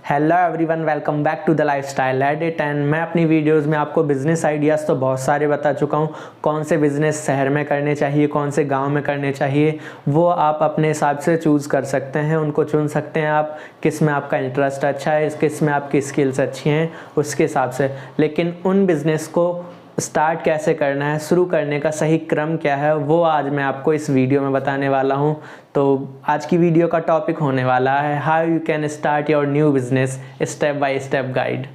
Hello everyone, welcome back to the Lifestyle Edit. And मैं अपनी videos में आपको बिज़नेस आइडियाज़ तो बहुत सारे बता चुका हूँ। कौन से बिज़नेस शहर में करने चाहिए, कौन से गांव में करने चाहिए, वो आप अपने हिसाब से चूज़ कर सकते हैं। उनको चुन सकते हैं आप, किस में आपका इंटरेस्ट अच्छा है, किस में आपकी स्किल्स अच्छी हैं, उसके हिसाब से। लेकिन उन बिज़नेस को स्टार्ट कैसे करना है, शुरू करने का सही क्रम क्या है, वो आज मैं आपको इस वीडियो में बताने वाला हूँ। तो आज की वीडियो का टॉपिक होने वाला है how you can start your new business, step by step guide.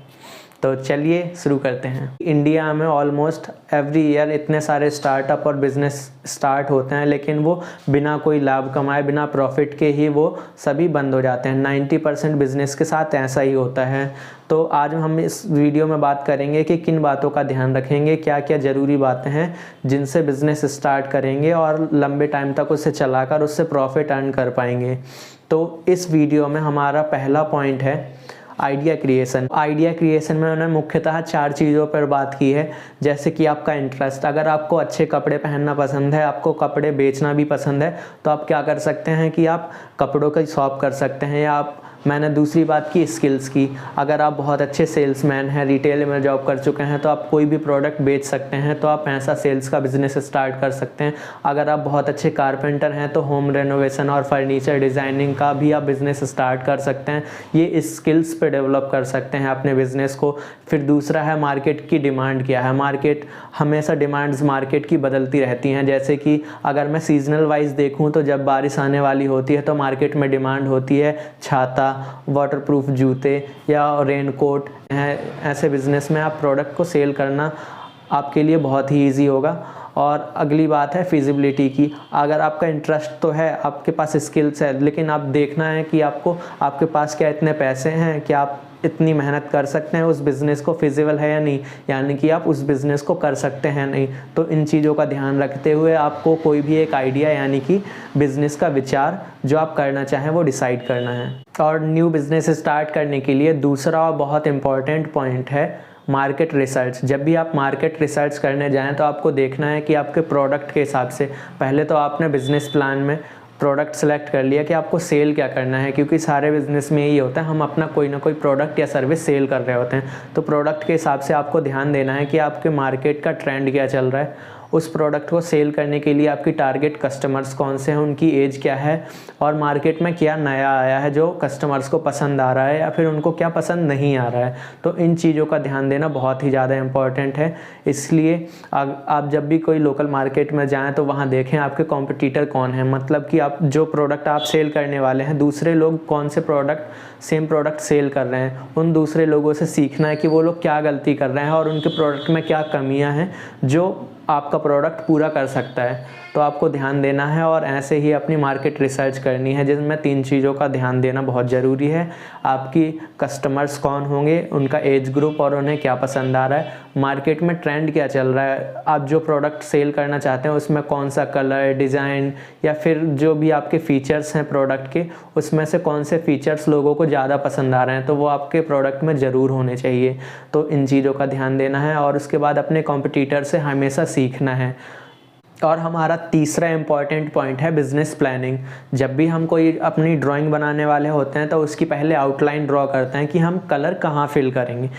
तो चलिए शुरू करते हैं। इंडिया में ऑलमोस्ट एवरी ईयर इतने सारे स्टार्टअप और बिज़नेस स्टार्ट होते हैं, लेकिन वो बिना कोई लाभ कमाए, बिना प्रॉफिट के ही वो सभी बंद हो जाते हैं। 90% बिज़नेस के साथ ऐसा ही होता है। तो आज हम इस वीडियो में बात करेंगे कि किन बातों का ध्यान रखेंगे, क्या क्या ज़रूरी बातें हैं जिनसे बिज़नेस स्टार्ट करेंगे और लंबे टाइम तक उसे चलाकर उससे प्रॉफिट अर्न कर पाएंगे। तो इस वीडियो में हमारा पहला पॉइंट है आइडिया क्रिएशन। आइडिया क्रिएशन में उन्होंने मुख्यतः 4 चीज़ों पर बात की है, जैसे कि आपका इंटरेस्ट। अगर आपको अच्छे कपड़े पहनना पसंद है, आपको कपड़े बेचना भी पसंद है, तो आप क्या कर सकते हैं कि आप कपड़ों की शॉप कर सकते हैं। या आप, मैंने दूसरी बात की स्किल्स की, अगर आप बहुत अच्छे सेल्समैन हैं, रिटेल में जॉब कर चुके हैं, तो आप कोई भी प्रोडक्ट बेच सकते हैं, तो आप ऐसा सेल्स का बिजनेस स्टार्ट कर सकते हैं। अगर आप बहुत अच्छे कारपेंटर हैं, तो होम रेनोवेशन और फर्नीचर डिज़ाइनिंग का भी आप बिज़नेस स्टार्ट कर सकते हैं। ये स्किल्स पे डेवलप कर सकते हैं अपने बिज़नेस को। फिर दूसरा है मार्केट की डिमांड क्या है। मार्केट हमेशा, डिमांड्स मार्केट की बदलती रहती हैं। जैसे कि अगर मैं सीजनल वाइज देखूँ, तो जब बारिश आने वाली होती है तो मार्केट में डिमांड होती है छाता, वाटरप्रूफ जूते या रेनकोट है। ऐसे बिज़नेस में आप प्रोडक्ट को सेल करना आपके लिए बहुत ही इजी होगा। और अगली बात है फिजिबिलिटी की। अगर आपका इंटरेस्ट तो है, आपके पास स्किल्स है, लेकिन आप देखना है कि आपके पास क्या इतने पैसे हैं कि आप इतनी मेहनत कर सकते हैं, उस बिज़नेस को फिजिबल है या नहीं, यानी कि आप उस बिज़नेस को कर सकते हैं नहीं। तो इन चीज़ों का ध्यान रखते हुए आपको कोई भी एक आइडिया, यानी कि बिज़नेस का विचार जो आप करना चाहें वो डिसाइड करना है। और न्यू बिज़नेस स्टार्ट करने के लिए दूसरा और बहुत इंपॉर्टेंट पॉइंट है मार्केट रिसर्च। जब भी आप मार्केट रिसर्च करने जाएं, तो आपको देखना है कि आपके प्रोडक्ट के हिसाब से, पहले तो आपने बिज़नेस प्लान में प्रोडक्ट सेलेक्ट कर लिया कि आपको सेल क्या करना है, क्योंकि सारे बिज़नेस में यही होता है, हम अपना कोई ना कोई प्रोडक्ट या सर्विस सेल कर रहे होते हैं। तो प्रोडक्ट के हिसाब से आपको ध्यान देना है कि आपके मार्केट का ट्रेंड क्या चल रहा है। उस प्रोडक्ट को सेल करने के लिए आपकी टारगेट कस्टमर्स कौन से हैं, उनकी एज क्या है, और मार्केट में क्या नया आया है जो कस्टमर्स को पसंद आ रहा है, या फिर उनको क्या पसंद नहीं आ रहा है। तो इन चीज़ों का ध्यान देना बहुत ही ज़्यादा इम्पॉर्टेंट है। इसलिए आप जब भी कोई लोकल मार्केट में जाएं, तो वहाँ देखें आपके कॉम्पिटिटर कौन है। मतलब कि आप जो प्रोडक्ट आप सेल करने वाले हैं, दूसरे लोग कौन से सेम प्रोडक्ट सेल कर रहे हैं, उन दूसरे लोगों से सीखना है कि वो लोग क्या गलती कर रहे हैं और उनके प्रोडक्ट में क्या कमियां हैं जो आपका प्रोडक्ट पूरा कर सकता है। तो आपको ध्यान देना है और ऐसे ही अपनी मार्केट रिसर्च करनी है, जिसमें 3 चीज़ों का ध्यान देना बहुत ज़रूरी है। आपकी कस्टमर्स कौन होंगे, उनका एज ग्रुप और उन्हें क्या पसंद आ रहा है, मार्केट में ट्रेंड क्या चल रहा है, आप जो प्रोडक्ट सेल करना चाहते हैं उसमें कौन सा कलर, डिज़ाइन, या फिर जो भी आपके फ़ीचर्स हैं प्रोडक्ट के, उसमें से कौन से फ़ीचर्स लोगों को ज़्यादा पसंद आ रहे हैं, तो वो आपके प्रोडक्ट में ज़रूर होने चाहिए। तो इन चीज़ों का ध्यान देना है और उसके बाद अपने कॉम्पिटिटर से हमेशा सीखना है। और हमारा तीसरा इम्पॉर्टेंट पॉइंट है बिज़नेस प्लानिंग। जब भी हम कोई अपनी ड्राइंग बनाने वाले होते हैं, तो उसकी पहले आउटलाइन ड्रॉ करते हैं कि हम कलर कहाँ फिल करेंगे।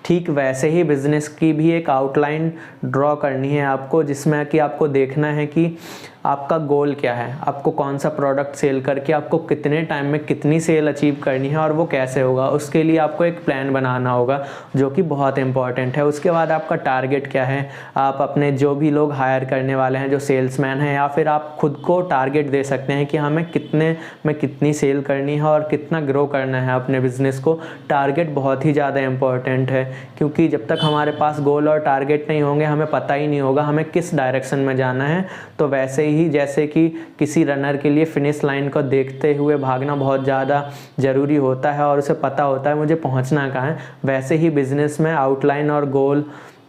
ठीक वैसे ही बिज़नेस की भी एक आउटलाइन ड्रॉ करनी है आपको, जिसमें कि आपको देखना है कि आपका गोल क्या है, आपको कौन सा प्रोडक्ट सेल करके आपको कितने टाइम में कितनी सेल अचीव करनी है और वो कैसे होगा। उसके लिए आपको एक प्लान बनाना होगा, जो कि बहुत इंपॉर्टेंट है। उसके बाद आपका टारगेट क्या है, आप अपने जो भी लोग हायर करने वाले हैं, जो सेल्समैन हैं, या फिर आप खुद को टारगेट दे सकते हैं कि हमें कितने में कितनी सेल करनी है और कितना ग्रो करना है अपने बिज़नेस को। टारगेट बहुत ही ज़्यादा इंपॉर्टेंट है, क्योंकि जब तक हमारे पास गोल और टारगेट नहीं होंगे, हमें पता ही नहीं होगा हमें किस डायरेक्शन में जाना है। तो वैसे ही जैसे कि किसी रनर के लिए फिनिश लाइन को देखते हुए भागना बहुत ज़्यादा ज़रूरी होता है और उसे पता होता है मुझे पहुंचना कहाँ है, वैसे ही बिज़नेस में आउटलाइन और गोल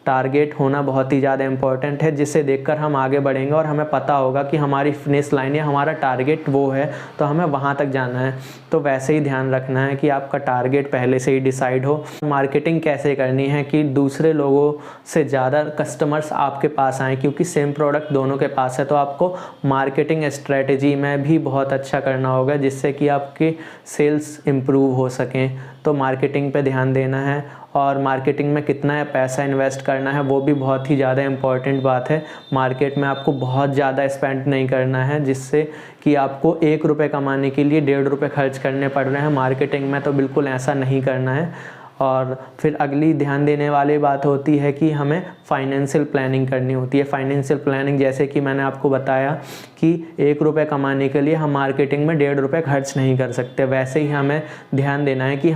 टारगेट होना बहुत ही ज़्यादा इम्पोर्टेंट है, जिसे देखकर हम आगे बढ़ेंगे और हमें पता होगा कि हमारी फिनिश लाइन या हमारा टारगेट वो है, तो हमें वहाँ तक जाना है। तो वैसे ही ध्यान रखना है कि आपका टारगेट पहले से ही डिसाइड हो। मार्केटिंग कैसे करनी है कि दूसरे लोगों से ज़्यादा कस्टमर्स आपके पास आएँ, क्योंकि सेम प्रोडक्ट दोनों के पास है। तो आपको मार्केटिंग स्ट्रेटजी में भी बहुत अच्छा करना होगा, जिससे कि आपके सेल्स इम्प्रूव हो सकें। तो मार्केटिंग पे ध्यान देना है, और मार्केटिंग में कितना पैसा इन्वेस्ट करना है वो भी बहुत ही ज़्यादा इम्पॉर्टेंट बात है। मार्केट में आपको बहुत ज़्यादा स्पेंड नहीं करना है, जिससे कि आपको 1 रुपये कमाने के लिए 1.5 रुपये खर्च करने पड़ रहे हैं। मार्केटिंग में तो बिल्कुल ऐसा नहीं करना है। और फिर अगली ध्यान देने वाली बात होती है कि हमें फाइनेंशियल प्लानिंग करनी होती है। फाइनेंशियल प्लानिंग जैसे कि मैंने आपको बताया कि 1 रुपये कमाने के लिए हम मार्केटिंग में 1.5 रुपये खर्च नहीं कर सकते। वैसे ही हमें ध्यान देना है कि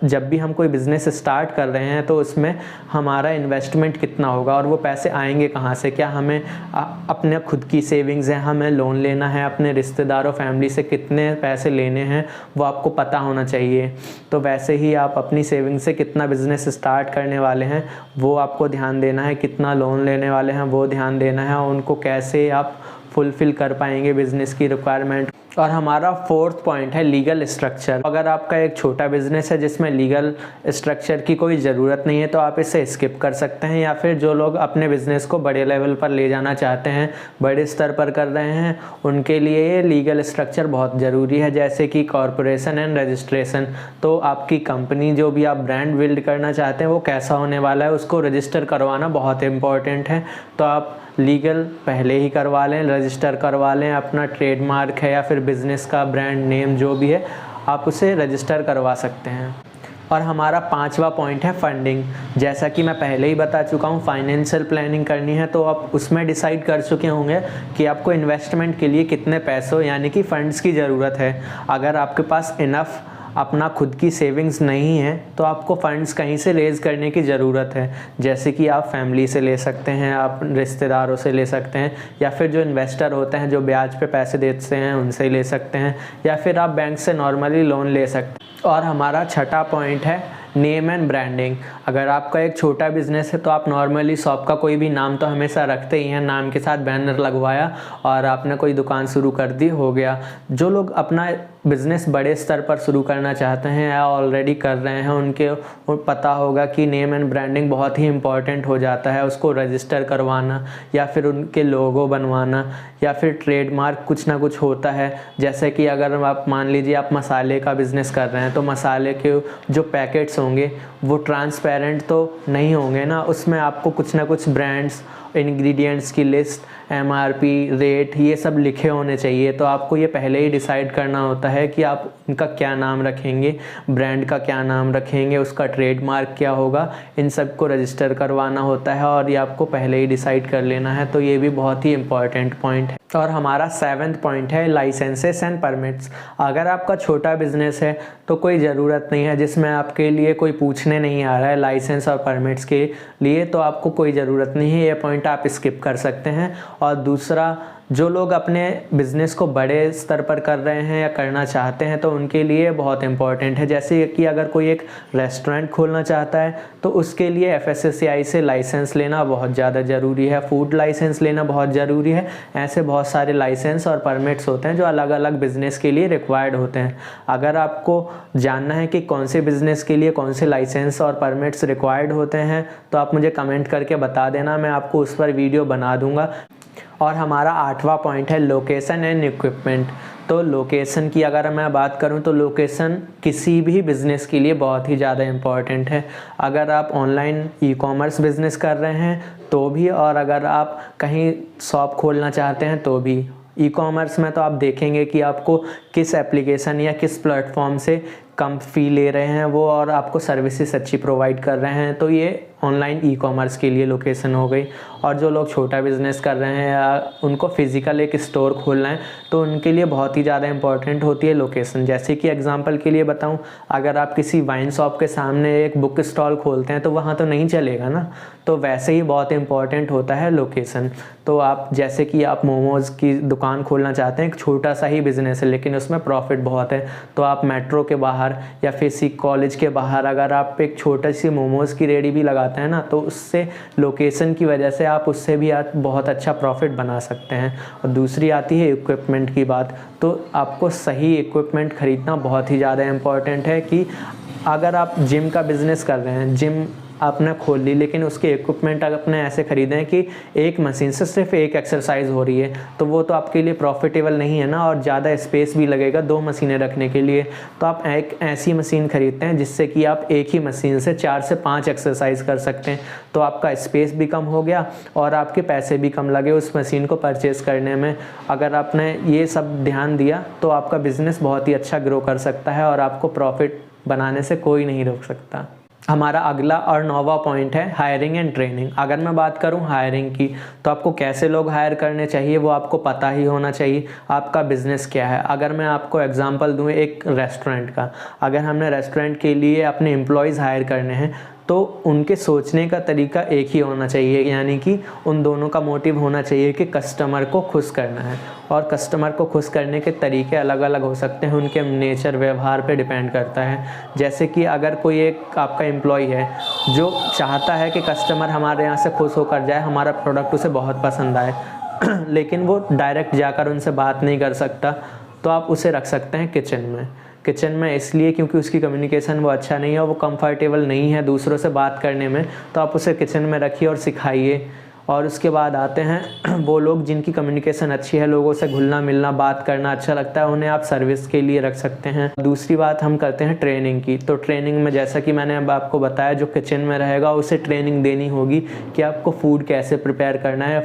जब भी हम कोई बिज़नेस स्टार्ट कर रहे हैं तो उसमें हमारा इन्वेस्टमेंट कितना होगा और वो पैसे आएंगे कहाँ से। क्या हमें अपने खुद की सेविंग्स है, हमें लोन लेना है, अपने रिश्तेदारों फैमिली से कितने पैसे लेने हैं वो आपको पता होना चाहिए। तो वैसे ही आप अपनी सेविंग से कितना बिज़नेस स्टार्ट करने वाले हैं वो आपको ध्यान देना है, कितना लोन लेने वाले हैं वो ध्यान देना है, और उनको कैसे आप फुलफ़िल कर पाएंगे बिज़नेस की रिक्वायरमेंट। और हमारा 4th पॉइंट है लीगल स्ट्रक्चर। अगर आपका एक छोटा बिज़नेस है जिसमें लीगल स्ट्रक्चर की कोई ज़रूरत नहीं है तो आप इसे स्किप कर सकते हैं, या फिर जो लोग अपने बिज़नेस को बड़े लेवल पर ले जाना चाहते हैं, बड़े स्तर पर कर रहे हैं, उनके लिए ये लीगल स्ट्रक्चर बहुत ज़रूरी है, जैसे कि कॉरपोरेशन एंड रजिस्ट्रेशन। तो आपकी कंपनी जो भी आप ब्रांड बिल्ड करना चाहते हैं वो कैसा होने वाला है उसको रजिस्टर करवाना बहुत इम्पॉर्टेंट है। तो आप लीगल पहले ही करवा लें, रजिस्टर करवा लें, अपना ट्रेडमार्क है या फिर बिज़नेस का ब्रांड नेम जो भी है आप उसे रजिस्टर करवा सकते हैं। और हमारा 5वां पॉइंट है फंडिंग। जैसा कि मैं पहले ही बता चुका हूँ, फाइनेंशियल प्लानिंग करनी है तो आप उसमें डिसाइड कर चुके होंगे कि आपको इन्वेस्टमेंट के लिए कितने पैसों यानी कि फ़ंड्स की ज़रूरत है। अगर आपके पास इनफ अपना खुद की सेविंग्स नहीं है तो आपको फ़ंड्स कहीं से रेज़ करने की ज़रूरत है, जैसे कि आप फैमिली से ले सकते हैं, आप रिश्तेदारों से ले सकते हैं, या फिर जो इन्वेस्टर होते हैं जो ब्याज पे पैसे देते हैं उनसे ले सकते हैं, या फिर आप बैंक से नॉर्मली लोन ले सकते हैं। और हमारा 6वां पॉइंट है नेम एंड ब्रांडिंग। अगर आपका एक छोटा बिज़नेस है तो आप नॉर्मली शॉप का कोई भी नाम तो हमेशा रखते ही हैं, नाम के साथ बैनर लगवाया और आपने कोई दुकान शुरू कर दी, हो गया। जो लोग अपना बिज़नेस बड़े स्तर पर शुरू करना चाहते हैं या ऑलरेडी कर रहे हैं उनके पता होगा कि नेम एंड ब्रांडिंग बहुत ही इम्पॉर्टेंट हो जाता है, उसको रजिस्टर करवाना या फिर उनके लोगो बनवाना या फिर ट्रेडमार्क कुछ ना कुछ होता है। जैसे कि अगर आप मान लीजिए आप मसाले का बिज़नेस कर रहे हैं तो मसाले के जो पैकेट्स होंगे वो ट्रांसपेरेंट तो नहीं होंगे ना, उसमें आपको कुछ ना कुछ ब्रांड्स, इंग्रेडिएंट्स की लिस्ट, MRP, रेट, ये सब लिखे होने चाहिए। तो आपको ये पहले ही डिसाइड करना होता है कि आप उनका क्या नाम रखेंगे, ब्रांड का क्या नाम रखेंगे, उसका ट्रेडमार्क क्या होगा, इन सब को रजिस्टर करवाना होता है और ये आपको पहले ही डिसाइड कर लेना है। तो ये भी बहुत ही इम्पॉर्टेंट पॉइंट है। और हमारा 7th पॉइंट है लाइसेंसेस एंड परमिट्स। अगर आपका छोटा बिज़नेस है तो कोई ज़रूरत नहीं है, जिसमें आपके लिए कोई पूछने नहीं आ रहा है लाइसेंस और परमिट्स के लिए, तो आपको कोई ज़रूरत नहीं है, ये पॉइंट आप स्किप कर सकते हैं। और दूसरा, जो लोग अपने बिज़नेस को बड़े स्तर पर कर रहे हैं या करना चाहते हैं तो उनके लिए बहुत इम्पॉर्टेंट है। जैसे कि अगर कोई एक रेस्टोरेंट खोलना चाहता है तो उसके लिए FSSAI से लाइसेंस लेना बहुत ज़्यादा ज़रूरी है, फूड लाइसेंस लेना बहुत ज़रूरी है। ऐसे बहुत सारे लाइसेंस और परमिट्स होते हैं जो अलग अलग बिज़नेस के लिए रिक्वायर्ड होते हैं। अगर आपको जानना है कि कौन से बिज़नेस के लिए कौन से लाइसेंस और परमिट्स रिक्वायर्ड होते हैं तो आप मुझे कमेंट करके बता देना, मैं आपको उस पर वीडियो बना दूँगा। और हमारा 8वां पॉइंट है लोकेशन एंड इक्विपमेंट। तो लोकेशन की अगर मैं बात करूं तो लोकेशन किसी भी बिज़नेस के लिए बहुत ही ज़्यादा इम्पॉर्टेंट है। अगर आप ऑनलाइन ई-कॉमर्स बिज़नेस कर रहे हैं तो भी, और अगर आप कहीं शॉप खोलना चाहते हैं तो भी। ई-कॉमर्स में तो आप देखेंगे कि आपको किस एप्लीकेशन या किस प्लेटफॉर्म से कम फ़ी ले रहे हैं वो, और आपको सर्विसेज अच्छी प्रोवाइड कर रहे हैं, तो ये ऑनलाइन ई-कॉमर्स के लिए लोकेशन हो गई। और जो लोग छोटा बिज़नेस कर रहे हैं या उनको फ़िज़िकल एक स्टोर खोलना है तो उनके लिए बहुत ही ज़्यादा इंपॉर्टेंट होती है लोकेशन। जैसे कि एग्जांपल के लिए बताऊं, अगर आप किसी वाइन शॉप के सामने एक बुक स्टॉल खोलते हैं तो वहाँ तो नहीं चलेगा ना, तो वैसे ही बहुत इंपॉर्टेंट होता है लोकेशन। तो आप जैसे कि आप मोमोज़ की दुकान खोलना चाहते हैं, एक छोटा सा ही बिज़नेस है लेकिन उसमें प्रॉफिट बहुत है, तो आप मेट्रो के बाहर बाहर या फिर किसी कॉलेज के बाहर अगर आप एक छोटी सी मोमोज़ की रेडी भी लगाते हैं ना, तो उससे लोकेशन की वजह से आप उससे भी आप बहुत अच्छा प्रॉफिट बना सकते हैं। और दूसरी आती है इक्विपमेंट की बात। तो आपको सही इक्विपमेंट ख़रीदना बहुत ही ज़्यादा इम्पॉर्टेंट है कि अगर आप जिम का बिज़नेस कर रहे हैं, जिम आपने खोल ली, लेकिन उसके इक्विपमेंट आपने ऐसे ख़रीदे कि एक मशीन से सिर्फ एक एक्सरसाइज हो रही है, तो वो तो आपके लिए प्रॉफिटेबल नहीं है ना, और ज़्यादा स्पेस भी लगेगा 2 मशीनें रखने के लिए। तो आप एक ऐसी मशीन ख़रीदते हैं जिससे कि आप एक ही मशीन से 4 से 5 एक्सरसाइज कर सकते हैं। तो आपका स्पेस भी कम हो गया और आपके पैसे भी कम लगे उस मशीन को परचेज़ करने में। अगर आपने ये सब ध्यान दिया तो आपका बिज़नेस बहुत ही अच्छा ग्रो कर सकता है और आपको प्रॉफिट बनाने से कोई नहीं रोक सकता। हमारा अगला और 9वां पॉइंट है हायरिंग एंड ट्रेनिंग। अगर मैं बात करूं हायरिंग की, तो आपको कैसे लोग हायर करने चाहिए वो आपको पता ही होना चाहिए। आपका बिज़नेस क्या है। अगर मैं आपको एग्जांपल दूं एक रेस्टोरेंट का, अगर हमने रेस्टोरेंट के लिए अपने एम्प्लॉयज़ हायर करने हैं तो उनके सोचने का तरीका एक ही होना चाहिए, यानी कि उन दोनों का मोटिव होना चाहिए कि कस्टमर को खुश करना है। और कस्टमर को खुश करने के तरीके अलग अलग हो सकते हैं, उनके नेचर व्यवहार पे डिपेंड करता है। जैसे कि अगर कोई एक आपका एम्प्लॉय है जो चाहता है कि कस्टमर हमारे यहाँ से खुश होकर जाए, हमारा प्रोडक्ट उसे बहुत पसंद आए लेकिन वो डायरेक्ट जाकर उनसे बात नहीं कर सकता, तो आप उसे रख सकते हैं किचन में इसलिए क्योंकि उसकी कम्युनिकेशन वो अच्छा नहीं है और वो कंफर्टेबल नहीं है दूसरों से बात करने में। तो आप उसे किचन में रखिए और सिखाइए। और उसके बाद आते हैं वो लोग जिनकी कम्युनिकेशन अच्छी है, लोगों से घुलना मिलना बात करना अच्छा लगता है, उन्हें आप सर्विस के लिए रख सकते हैं। दूसरी बात हम करते हैं ट्रेनिंग की। तो ट्रेनिंग में जैसा कि मैंने अब आपको बताया, जो किचन में रहेगा उसे ट्रेनिंग देनी होगी कि आपको फूड कैसे प्रिपेयर करना है,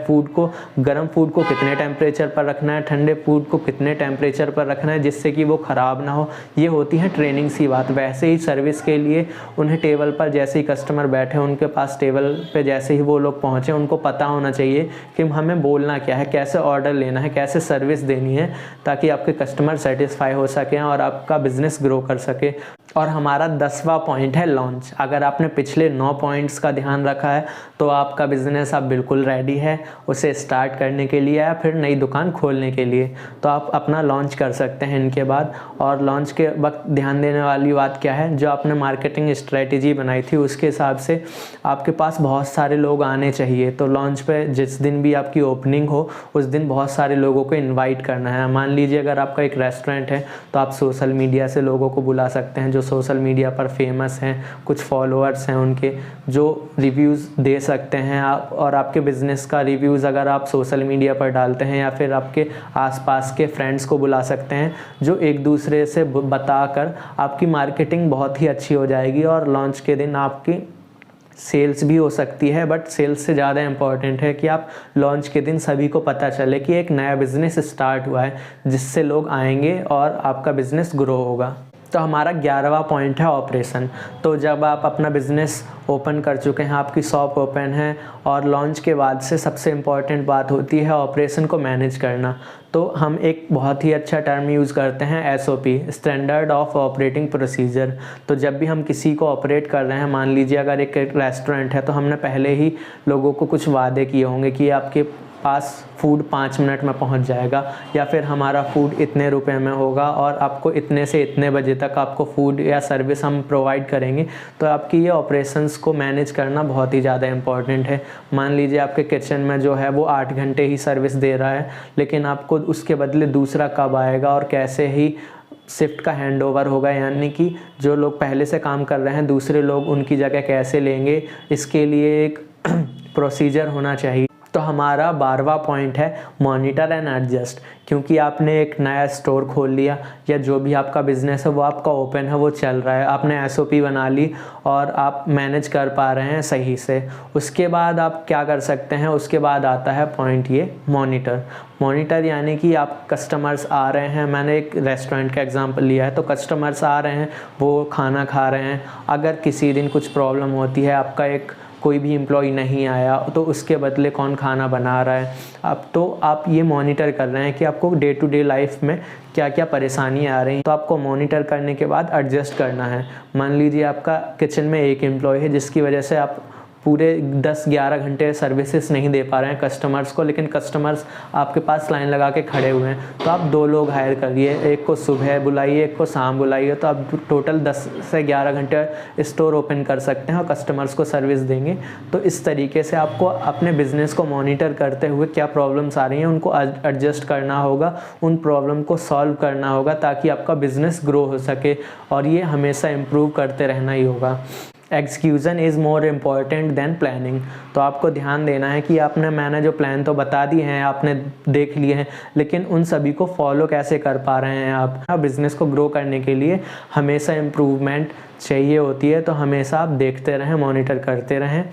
गर्म फूड को कितने टेम्परेचर पर रखना है, ठंडे फूड को कितने टेम्परेचर पर रखना है जिससे कि वो ख़राब ना हो। ये होती है ट्रेनिंग सी बात। वैसे ही सर्विस के लिए उन्हें टेबल पर जैसे ही कस्टमर बैठे, उनके पास टेबल पे जैसे ही वो लोग पहुँचे, उनको पता होना चाहिए कि हमें बोलना क्या है, कैसे ऑर्डर लेना है, कैसे सर्विस देनी है, ताकि आपके कस्टमर सेटिस्फाई हो सकें और आपका बिजनेस ग्रो कर सके। और हमारा 10वां पॉइंट है लॉन्च। अगर आपने पिछले 9 पॉइंट्स का ध्यान रखा है तो आपका बिजनेस अब बिल्कुल रेडी है उसे स्टार्ट करने के लिए या फिर नई दुकान खोलने के लिए। तो आप अपना लॉन्च कर सकते हैं इनके बाद। और लॉन्च के वक्त ध्यान देने वाली बात क्या है, जो आपने मार्केटिंग स्ट्रेटेजी बनाई थी उसके हिसाब से आपके पास बहुत सारे लोग आने चाहिए। तो लॉन्च पे जिस दिन भी आपकी ओपनिंग हो उस दिन बहुत सारे लोगों को इनवाइट करना है। मान लीजिए अगर आपका एक रेस्टोरेंट है तो आप सोशल मीडिया से लोगों को बुला सकते हैं जो सोशल मीडिया पर फेमस हैं, कुछ फॉलोअर्स हैं उनके, जो रिव्यूज़ दे सकते हैं आप। और आपके बिज़नेस का रिव्यूज़ अगर आप सोशल मीडिया पर डालते हैं या फिर आपके आसपास के फ्रेंड्स को बुला सकते हैं जो एक दूसरे से बताकर आपकी मार्केटिंग बहुत ही अच्छी हो जाएगी। और लॉन्च के दिन आपकी सेल्स भी हो सकती है, बट सेल्स से ज़्यादा इम्पॉर्टेंट है कि आप लॉन्च के दिन सभी को पता चले कि एक नया बिज़नेस स्टार्ट हुआ है, जिससे लोग आएंगे और आपका बिज़नेस ग्रो होगा। तो हमारा 11वां पॉइंट है ऑपरेशन। तो जब आप अपना बिज़नेस ओपन कर चुके हैं, आपकी शॉप ओपन है और लॉन्च के बाद से सबसे इम्पॉर्टेंट बात होती है ऑपरेशन को मैनेज करना। तो हम एक बहुत ही अच्छा टर्म यूज़ करते हैं SOP, standard of operating procedure. तो जब भी हम किसी को ऑपरेट कर रहे हैं, मान लीजिए अगर एक रेस्टोरेंट है तो हमने पहले ही लोगों को कुछ वादे किए होंगे कि आपके पास फूड 5 मिनट में पहुंच जाएगा, या फिर हमारा फूड इतने रुपए में होगा और आपको इतने से इतने बजे तक आपको फूड या सर्विस हम प्रोवाइड करेंगे। तो आपकी ये ऑपरेशंस को मैनेज करना बहुत ही ज़्यादा इम्पॉर्टेंट है। मान लीजिए आपके किचन में जो है वो 8 घंटे ही सर्विस दे रहा है, लेकिन आपको उसके बदले दूसरा कब आएगा और कैसे ही शिफ्ट का हैंड ओवर होगा, यानी कि जो लोग पहले से काम कर रहे हैं दूसरे लोग उनकी जगह कैसे लेंगे, इसके लिए एक प्रोसीजर होना चाहिए। तो हमारा 12वां पॉइंट है मॉनिटर एंड एडजस्ट। क्योंकि आपने एक नया स्टोर खोल लिया या जो भी आपका बिज़नेस है वो आपका ओपन है, वो चल रहा है, आपने SOP बना ली और आप मैनेज कर पा रहे हैं सही से, उसके बाद आप क्या कर सकते हैं, उसके बाद आता है पॉइंट ये मॉनिटर यानी कि आप कस्टमर्स आ रहे हैं, मैंने एक रेस्टोरेंट का एग्जांपल लिया है, तो कस्टमर्स आ रहे हैं, वो खाना खा रहे हैं, अगर किसी दिन कुछ प्रॉब्लम होती है, आपका एक कोई भी एम्प्लॉय नहीं आया तो उसके बदले कौन खाना बना रहा है, अब तो आप ये मॉनिटर कर रहे हैं कि आपको डे टू डे लाइफ में क्या क्या परेशानियाँ आ रही हैं। तो आपको मॉनिटर करने के बाद एडजस्ट करना है। मान लीजिए आपका किचन में एक एम्प्लॉय है जिसकी वजह से आप पूरे 10-11 घंटे सर्विसेज नहीं दे पा रहे हैं कस्टमर्स को, लेकिन कस्टमर्स आपके पास लाइन लगा के खड़े हुए हैं, तो आप 2 लोग हायर करिए, एक को सुबह बुलाइए, एक को शाम बुलाइए, तो आप टोटल 10 से 11 घंटे स्टोर ओपन कर सकते हैं और कस्टमर्स को सर्विस देंगे। तो इस तरीके से आपको अपने बिज़नेस को मॉनिटर करते हुए क्या प्रॉब्लम्स आ रही हैं उनको एडजस्ट करना होगा, उन प्रॉब्लम को सॉल्व करना होगा, ताकि आपका बिज़नेस ग्रो हो सके, और ये हमेशा इम्प्रूव करते रहना ही होगा। Execution is more important than planning. तो आपको ध्यान देना है कि मैंने जो प्लान तो बता दिए हैं, आपने देख लिए हैं, लेकिन उन सभी को फॉलो कैसे कर पा रहे हैं आप। बिज़नेस को ग्रो करने के लिए हमेशा इम्प्रूवमेंट चाहिए होती है, तो हमेशा आप देखते रहें, मॉनिटर करते रहें,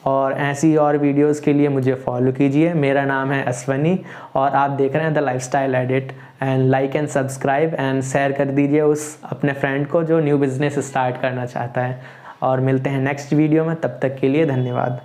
और ऐसी और वीडियोस के लिए मुझे फॉलो कीजिए। मेरा नाम है अश्वनी और आप देख रहे हैं the Lifestyle Edit. And like and subscribe and share कर दीजिए उस अपने फ्रेंड को जो न्यू बिज़नेस स्टार्ट करना चाहता है। और मिलते हैं नेक्स्ट वीडियो में, तब तक के लिए धन्यवाद।